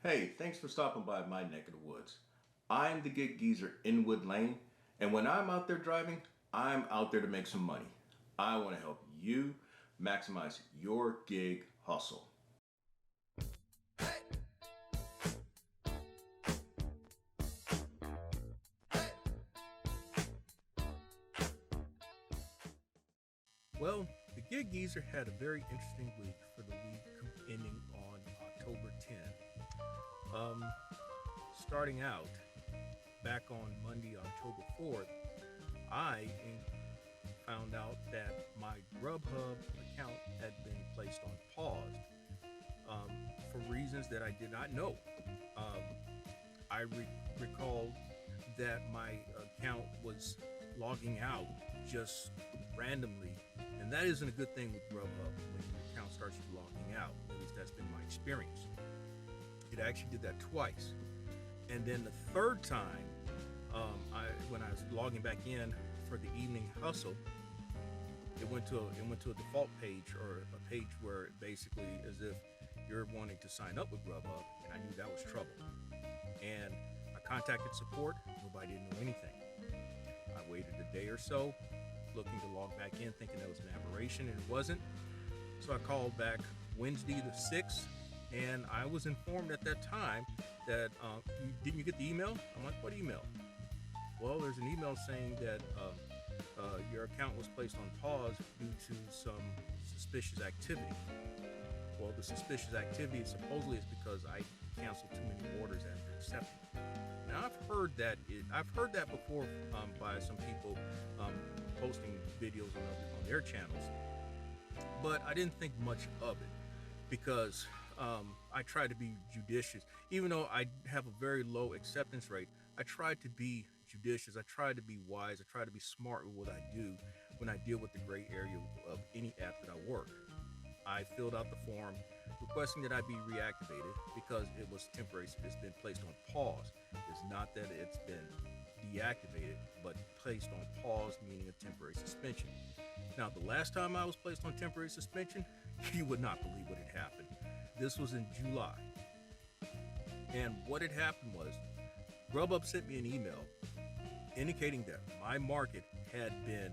Hey, thanks for stopping by my neck of the woods. I'm the gig geezer in Wood Lane, and when I'm out there driving, I'm out there to make some money. I want to help you maximize your gig hustle. Well, the Gig Geezer had a very interesting week for the week ending on October 10th. Starting out back on Monday, October 4th, I found out that my GrubHub account had been placed on pause for reasons that I did not know. Um, I recalled that my account was logging out just randomly, and that isn't a good thing with GrubHub when your account starts logging out. At least that's been my experience. It actually did that twice, and then the third time, when I was logging back in for the evening hustle, it went to a default page, or a page where basically as if you're wanting to sign up with GrubHub, and I knew that was trouble. And I contacted support. Nobody didn't know anything. I waited a day or so, looking to log back in, thinking that was an aberration, and it wasn't. So I called back Wednesday the 6th, and I was informed at that time that, didn't you get the email? I'm like, what email? Well, there's an email saying that your account was placed on pause due to some suspicious activity. Well, the suspicious activity supposedly is because I canceled too many orders after accepting. Now, I've heard that before by some people posting videos on their channels, but I didn't think much of it because I try to be judicious. Even though I have a very low acceptance rate, I try to be judicious. I try to be wise. I try to be smart with what I do when I deal with the gray area of any app that I work. I filled out the form requesting that I be reactivated because it was temporary. It's been placed on pause. It's not that it's been deactivated, but placed on pause, meaning a temporary suspension. Now, the last time I was placed on temporary suspension, you would not believe what had happened. This was in July. And what had happened was GrubHub sent me an email indicating that my market had been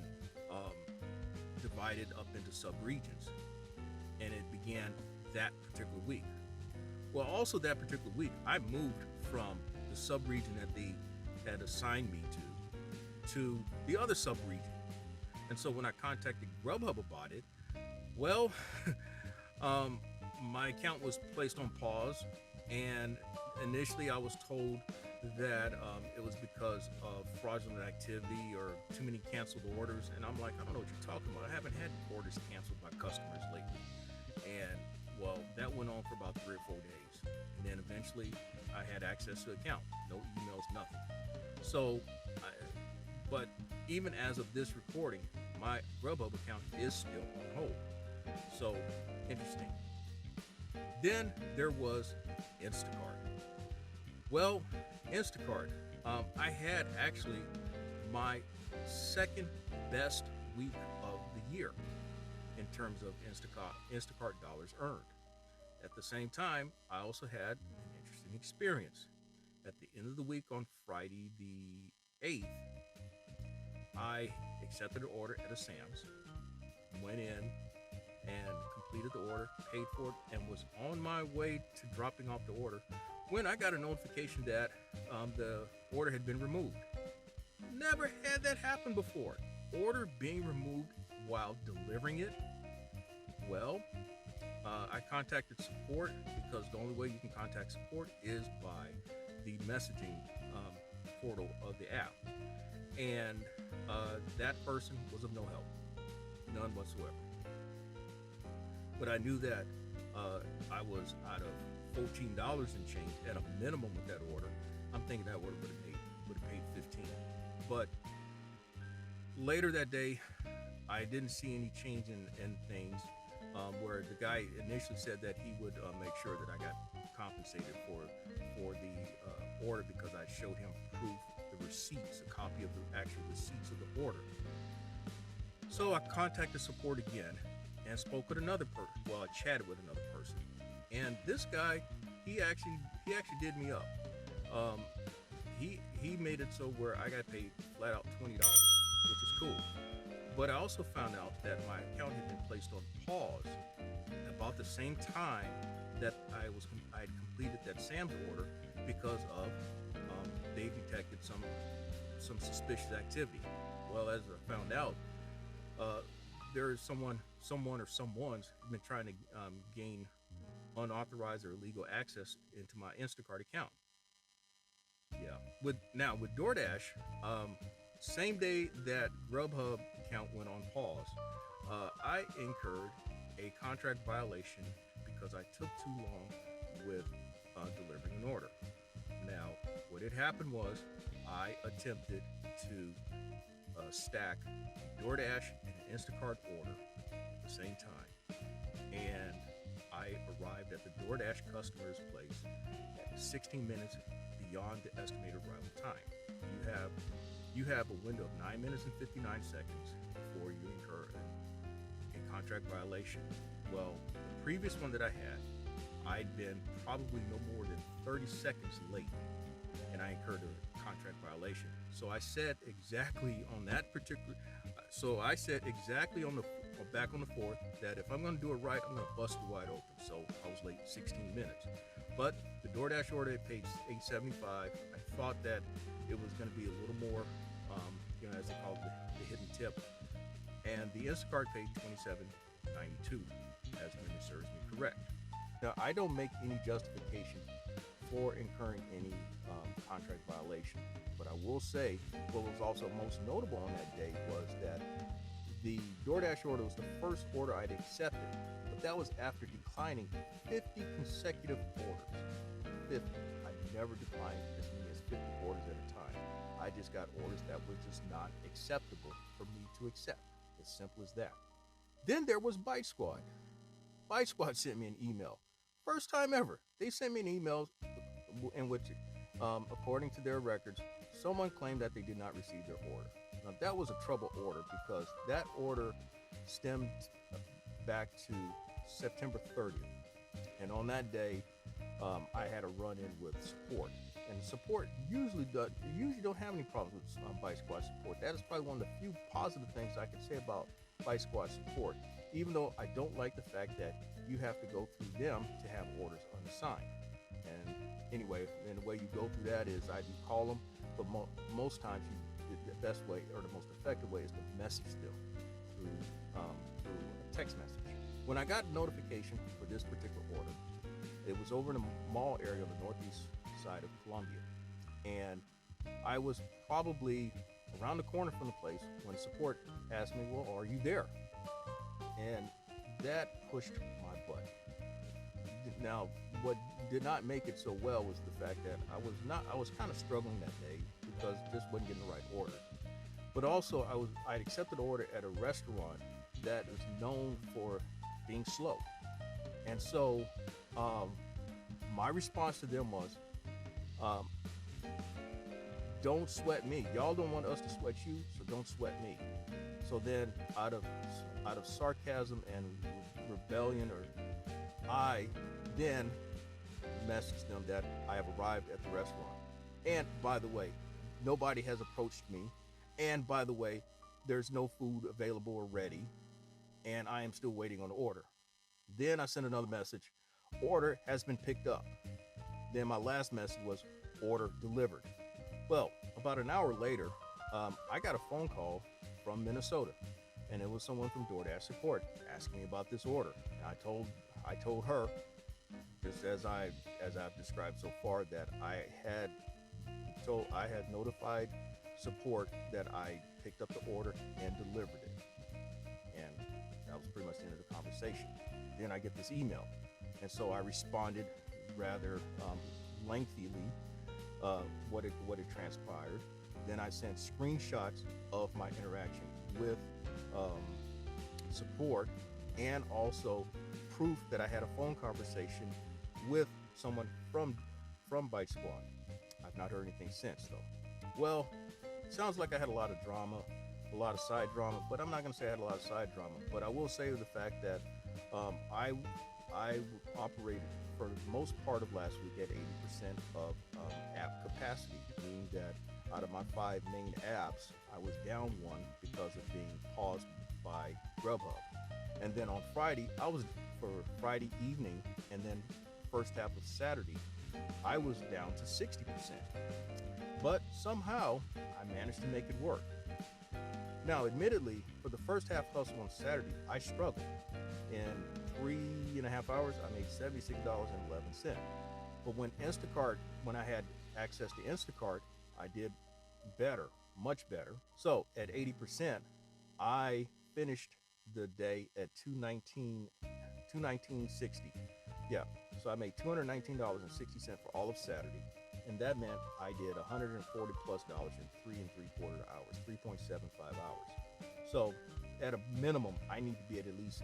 divided up into sub-regions. And it began that particular week. Well, also that particular week, I moved from the sub-region that they had assigned me to the other sub-region. And so when I contacted GrubHub about it, well, my account was placed on pause, and initially I was told that it was because of fraudulent activity or too many canceled orders. And I'm like, I don't know what you're talking about. I haven't had orders canceled by customers lately. And well, that went on for about 3 or 4 days. And then eventually I had access to the account. No emails, nothing. So, but even as of this recording, my GrubHub account is still on hold. So, interesting. Then there was Instacart. Well, Instacart, I had actually my second best week of the year in terms of Instacart dollars earned. At the same time, I also had an interesting experience. At the end of the week on Friday the 8th, I accepted an order at a Sam's, went in and completed the order, paid for it, and was on my way to dropping off the order when I got a notification that the order had been removed. Never had that happen before. Order being removed while delivering it. Well, I contacted support because the only way you can contact support is by the messaging portal of the app. And that person was of no help, none whatsoever. But I knew that I was out of $14 and change at a minimum with that order. I'm thinking that order would have paid $15. But later that day, I didn't see any change in things. Where the guy initially said that he would make sure that I got compensated for the order because I showed him proof, the receipts, a copy of the actual receipts of the order. So I contacted support again and spoke with another person. Well, I chatted with another person, and this guy he actually did me up. Um, he made it so where I got paid flat out $20, which is cool. But I also found out that my account had been placed on pause about the same time that I had completed that Sam's order because of they detected some suspicious activity. Well, as I found out, there is someone or someone's been trying to gain unauthorized or illegal access into my Instacart account. Yeah. With DoorDash, same day that GrubHub account went on pause, I incurred a contract violation because I took too long with delivering an order. Now, what had happened was I attempted to stack a DoorDash and an Instacart order at the same time, and I arrived at the DoorDash customer's place at 16 minutes beyond the estimated arrival time. You have a window of 9 minutes and 59 seconds before you incur a contract violation. Well, the previous one that I had, I'd been probably no more than 30 seconds late, and I incurred a contract violation. So I said exactly on that particular, back on the 4th, that if I'm going to do it right, I'm going to bust it wide open. So I was late 16 minutes. But the DoorDash order had paid $8.75. I thought that it was going to be a little more, as they call it, the hidden tip. And the Instacart paid $27.92, as memory serves me correct. Now, I don't make any justification for incurring any contract violation, but I will say what was also most notable on that day was that the DoorDash order was the first order I'd accepted, but that was after declining 50 consecutive orders. 50. I never declined as many as 50 orders at a time. I just got orders that were just not acceptable for me to accept. As simple as that. Then there was BiteSquad. BiteSquad sent me an email. First time ever. They sent me an email in which, according to their records, someone claimed that they did not receive their order. Now, that was a trouble order because that order stemmed back to September 30th. And on that day, I had a run-in with support. And support usually don't have any problems with BiteSquad support. That is probably one of the few positive things I can say about BiteSquad support, even though I don't like the fact that you have to go through them to have orders unassigned. And anyway, and the way you go through that is I do call them, but most times the best way or the most effective way is to message them through a text message. When I got notification for this particular order, it was over in the mall area on the northeast side of Columbia, and I was probably around the corner from the place when support asked me, "Well, are you there?" And that pushed my butt. Now, what did not make it so well was the fact that I was kind of struggling that day because just wasn't getting the right order. But also I'd accepted an order at a restaurant that is known for being slow. And so my response to them was, don't sweat me. Y'all don't want us to sweat you, so don't sweat me. So then out of sarcasm and rebellion, I then messaged them that I have arrived at the restaurant. And by the way, nobody has approached me. And by the way, there's no food available or ready. And I am still waiting on the order. Then I sent another message. Order has been picked up. Then my last message was order delivered. Well, about an hour later, I got a phone call from Minnesota, and it was someone from DoorDash support asking me about this order. And I told her, just as I've described so far, that I had notified support that I picked up the order and delivered it. And that was pretty much the end of the conversation. Then I get this email. And so I responded rather lengthily what had transpired. Then I sent screenshots of my interaction with support and also proof that I had a phone conversation with someone from BiteSquad. I've not heard anything since though. Well, sounds like I had a lot of drama, a lot of side drama, but I'm not going to say I had a lot of side drama. But I will say the fact that I operated for the most part of last week at 80% of app capacity, meaning that out of my 5 main apps, I was down one because of being paused by GrubHub. And then on Friday, for Friday evening and then first half of Saturday, I was down to 60%. But somehow I managed to make it work. Now, admittedly, for the first half hustle on Saturday, I struggled. In 3.5 hours, I made $76.11. But when I had access to Instacart, I did better, much better. So at 80%, I finished the day at $219.60. Yeah, so I made $219.60 for all of Saturday, and that meant I did $140 plus in 3.75 hours, 3.75 hours. So at a minimum, I need to be at least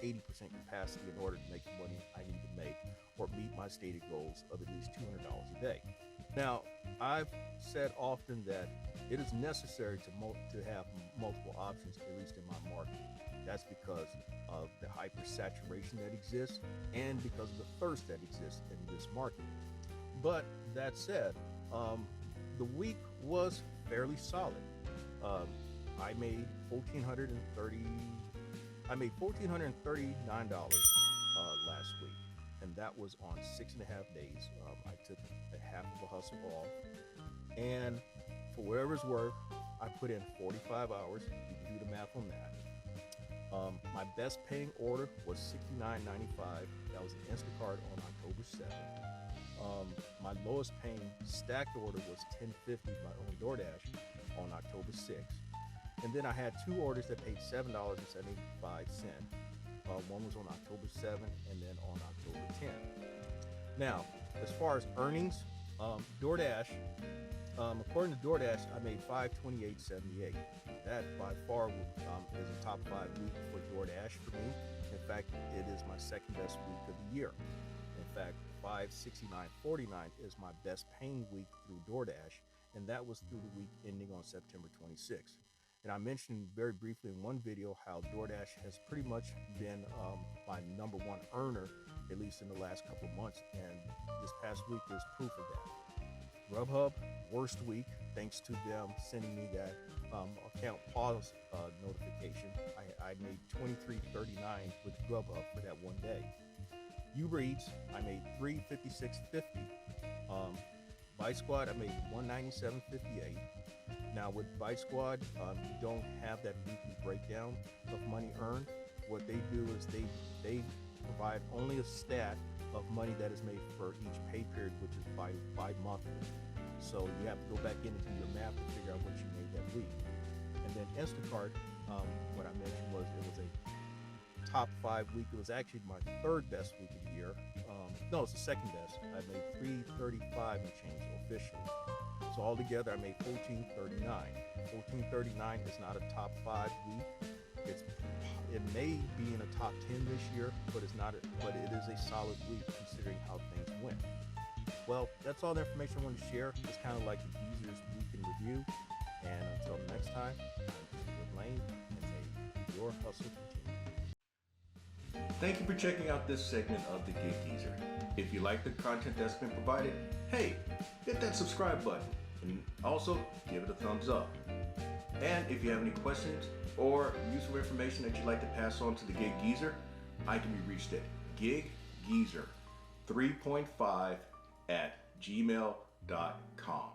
80% capacity in order to make the money I need to make or meet my stated goals of at least $200 a day. Now, I've said often that it is necessary to have multiple options, at least in my market. That's because of the hypersaturation that exists and because of the thirst that exists in this market. But that said, the week was fairly solid. I made $1,439 last week, and that was on 6.5 days. I took a half of a hustle off, and for whatever it's worth, I put in 45 hours. You can do the math on that. My best paying order was $69.95. That was an Instacart on October 7th. My lowest paying stacked order was $10.50 on DoorDash on October 6th. And then I had 2 orders that paid $7.75. One was on October 7th and then on October 10th. Now, as far as earnings, DoorDash, according to DoorDash, I made $528.78. That by far is a top 5 week for DoorDash for me. In fact, it is my second best week of the year. In fact, $569.49 is my best paying week through DoorDash, and that was through the week ending on September 26th. And I mentioned very briefly in one video how DoorDash has pretty much been my number 1 earner, at least in the last couple months, and this past week is proof of that. GrubHub, worst week, thanks to them sending me that account pause notification. I made $23.39 with GrubHub for that one day. UberEats, I made $356.50. BiteSquad, I made $197.58. Now with BiteSquad, you don't have that weekly breakdown of money earned. What they do is they provide only a stat of money that is made for each pay period, which is bi-monthly. So you have to go back in and do your math to figure out what you made that week. And then Instacart, what I mentioned was it was a top 5 week. It was actually my 3rd best week of the year. No, it's the 2nd best. I made $335 and change officially. So altogether, I made $1439. $1439 is not a top 5 week. It may be in a top 10 this year, but it's not. But it is a solid week considering how things went. Well, that's all the information I wanted to share. It's kind of like the Geezer's Week in Review. And until next time, I'm with Lane, and may your hustle continue. Thank you for checking out this segment of the Gig Geezer. If you like the content that's been provided, hey, hit that subscribe button and also give it a thumbs up. And if you have any questions or useful information that you'd like to pass on to the Gig Geezer, I can be reached at giggeezer3.5 at gmail.com.